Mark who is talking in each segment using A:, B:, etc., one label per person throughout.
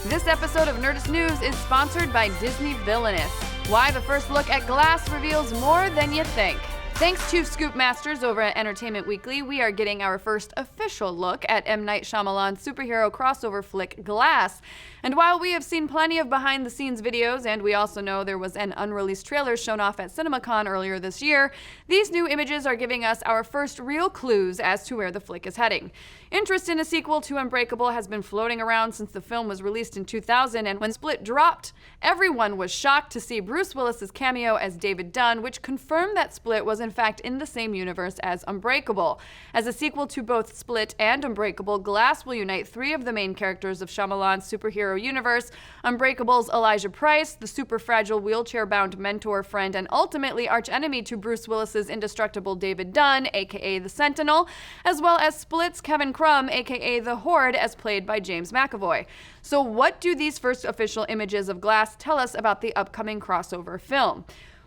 A: This episode of Nerdist News is sponsored by Disney Villainous. Why the first look at Glass reveals more than you think. Thanks to Scoop Masters over at Entertainment Weekly, we are getting our first official look at M. Night Shyamalan's superhero crossover flick, Glass. And while we have seen plenty of behind-the-scenes videos, and we also know there was an unreleased trailer shown off at CinemaCon earlier this year, these new images are giving us our first real clues as to where the flick is heading. Interest in a sequel to Unbreakable has been floating around since the film was released in 2000, and when Split dropped, everyone was shocked to see Bruce Willis's cameo as David Dunn, which confirmed that Split was in fact in the same universe as Unbreakable. As a sequel to both Split and Unbreakable, Glass will unite three of the main characters of Shyamalan's superhero universe: Unbreakable's Elijah Price, the super fragile wheelchair-bound mentor, friend, and ultimately archenemy to Bruce Willis's indestructible David Dunn, aka the Sentinel, as well as Split's Kevin Crumb, aka the Horde, as played by James McAvoy. So what do these first official images of Glass tell us about the upcoming crossover film?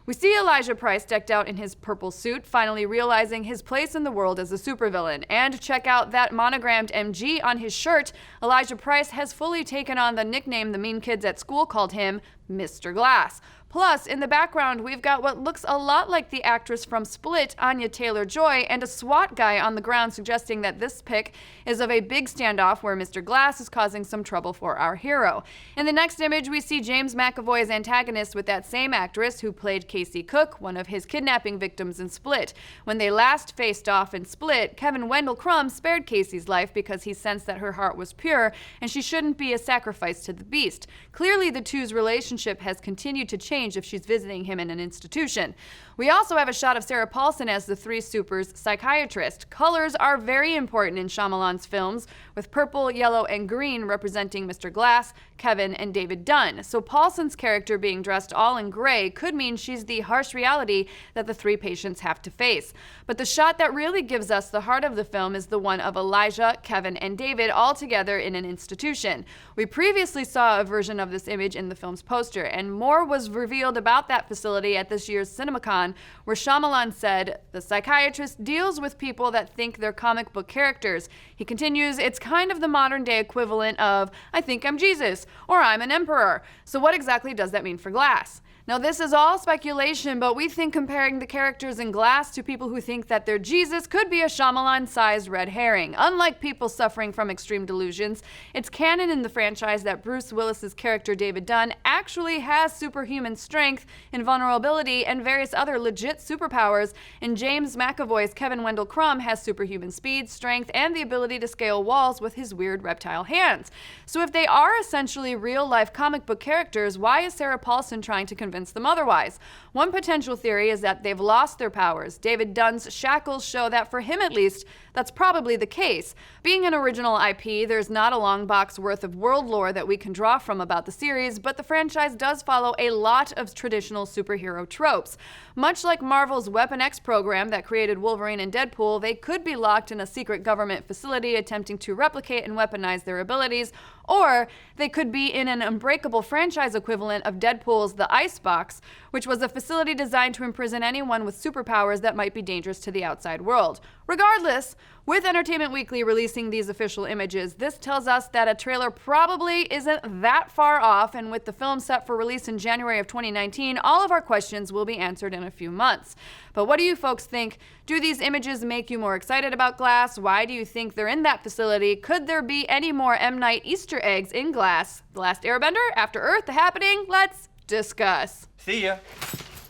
A: We see Elijah Price decked out in his purple suit, finally realizing his place in the world as a supervillain. And check out that monogrammed MG on his shirt. Elijah Price has fully taken on the nickname the mean kids at school called him, Mr. Glass. Plus, in the background, we've got what looks a lot like the actress from Split, Anya Taylor-Joy, and a SWAT guy on the ground suggesting that this pic is of a big standoff where Mr. Glass is causing some trouble for our hero. In the next image, we see James McAvoy's antagonist with that same actress who played Casey Cook, one of his kidnapping victims in Split. When they last faced off in Split, Kevin Wendell Crumb spared Casey's life because he sensed that her heart was pure and she shouldn't be a sacrifice to the beast. Clearly, the two's relationship has continued to change if she's visiting him in an institution. We also have a shot of Sarah Paulson as the Three Supers psychiatrist. Colors are very important in Shyamalan's films, with purple, yellow, and green representing Mr. Glass, Kevin, and David Dunn. So Paulson's character being dressed all in gray could mean she's the harsh reality that the three patients have to face. But the shot that really gives us the heart of the film is the one of Elijah, Kevin, and David all together in an institution. We previously saw a version of this image in the film's poster, and more was revealed about that facility at this year's CinemaCon, where Shyamalan said, "The psychiatrist deals with people that think they're comic book characters." He continues, "It's kind of the modern day equivalent of, I think I'm Jesus, or I'm an emperor." So what exactly does that mean for Glass? Now, this is all speculation, but we think comparing the characters in Glass to people who think that they're Jesus could be a Shyamalan-sized red herring. Unlike people suffering from extreme delusions, it's canon in the franchise that Bruce Willis's character David Dunn actually has superhuman strength, invulnerability, and various other legit superpowers, and James McAvoy's Kevin Wendell Crumb has superhuman speed, strength, and the ability to scale walls with his weird reptile hands. So if they are essentially real-life comic book characters, why is Sarah Paulson trying to convince them otherwise? One potential theory is that they've lost their powers. David Dunn's shackles show that, for him at least, that's probably the case. Being an original IP, there's not a long box worth of world lore that we can draw from about the series, but the franchise does follow a lot of traditional superhero tropes. Much like Marvel's Weapon X program that created Wolverine and Deadpool, they could be locked in a secret government facility attempting to replicate and weaponize their abilities, or they could be in an Unbreakable franchise equivalent of Deadpool's The Icebox, which was a facility designed to imprison anyone with superpowers that might be dangerous to the outside world. Regardless, with Entertainment Weekly releasing these official images, this tells us that a trailer probably isn't that far off, and with the film set for release in January of 2019, all of our questions will be answered in a few months. But what do you folks think? Do these images make you more excited about Glass? Why do you think they're in that facility? Could there be any more M. Night Easter eggs in Glass? The Last Airbender? After Earth? The Happening? Let's discuss.
B: See ya.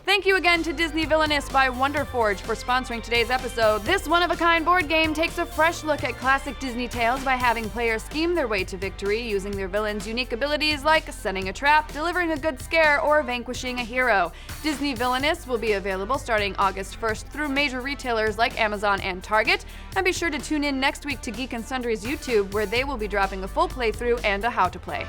A: Thank you again to Disney Villainous by Wonderforge for sponsoring today's episode. This one-of-a-kind board game takes a fresh look at classic Disney tales by having players scheme their way to victory using their villains' unique abilities like setting a trap, delivering a good scare, or vanquishing a hero. Disney Villainous will be available starting August 1st through major retailers like Amazon and Target. And be sure to tune in next week to Geek and Sundry's YouTube, where they will be dropping a full playthrough and a how to play.